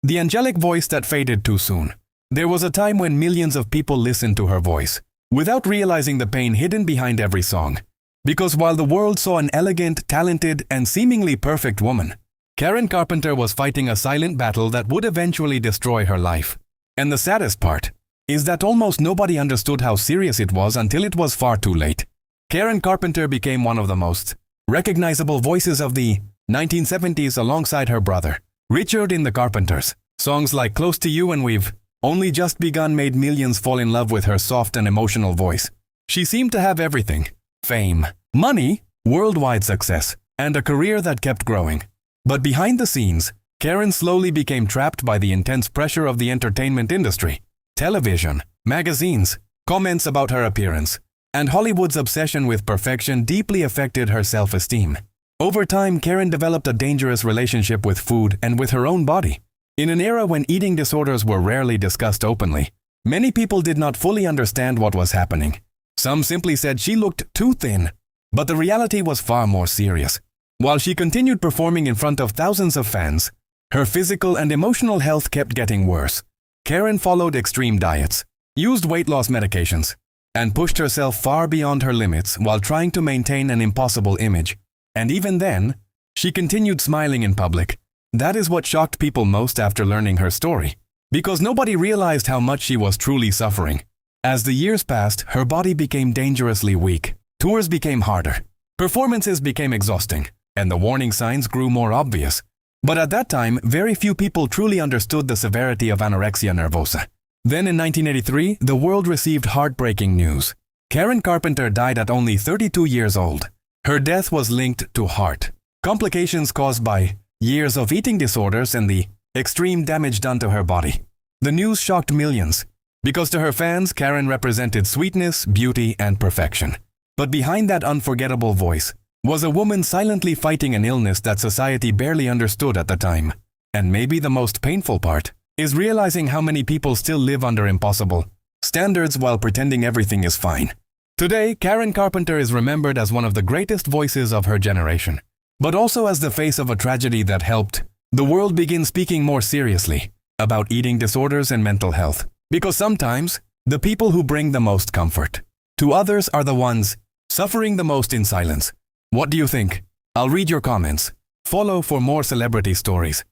The angelic voice that faded too soon. There was a time when millions of people listened to her voice, without realizing the pain hidden behind every song. Because while the world saw an elegant, talented, and seemingly perfect woman, Karen Carpenter was fighting a silent battle that would eventually destroy her life. And the saddest part is that almost nobody understood how serious it was until it was far too late. Karen Carpenter became one of the most recognizable voices of the 1970s alongside her brother, Richard in the Carpenters. Songs like Close to You and We've Only Just Begun made millions fall in love with her soft and emotional voice. She seemed to have everything: fame, money, worldwide success, and a career that kept growing. But behind the scenes, Karen slowly became trapped by the intense pressure of the entertainment industry. Television, magazines, comments about her appearance, and Hollywood's obsession with perfection deeply affected her self-esteem. Over time, Karen developed a dangerous relationship with food and with her own body. In an era when eating disorders were rarely discussed openly, many people did not fully understand what was happening. Some simply said she looked too thin, but the reality was far more serious. While she continued performing in front of thousands of fans, her physical and emotional health kept getting worse. Karen followed extreme diets, used weight loss medications, and pushed herself far beyond her limits while trying to maintain an impossible image. And even then, she continued smiling in public. That is what shocked people most after learning her story, because nobody realized how much she was truly suffering. As the years passed, her body became dangerously weak. Tours became harder, performances became exhausting, and the warning signs grew more obvious. But at that time, very few people truly understood the severity of anorexia nervosa. Then in 1983, the world received heartbreaking news. Karen Carpenter died at only 32 years old. Her death was linked to heart complications caused by years of eating disorders and the extreme damage done to her body. The news shocked millions, because to her fans, Karen represented sweetness, beauty, and perfection. But behind that unforgettable voice was a woman silently fighting an illness that society barely understood at the time. And maybe the most painful part is realizing how many people still live under impossible standards while pretending everything is fine. Today, Karen Carpenter is remembered as one of the greatest voices of her generation, but also as the face of a tragedy that helped the world begin speaking more seriously about eating disorders and mental health. Because sometimes, the people who bring the most comfort to others are the ones suffering the most in silence. What do you think? I'll read your comments. Follow for more celebrity stories.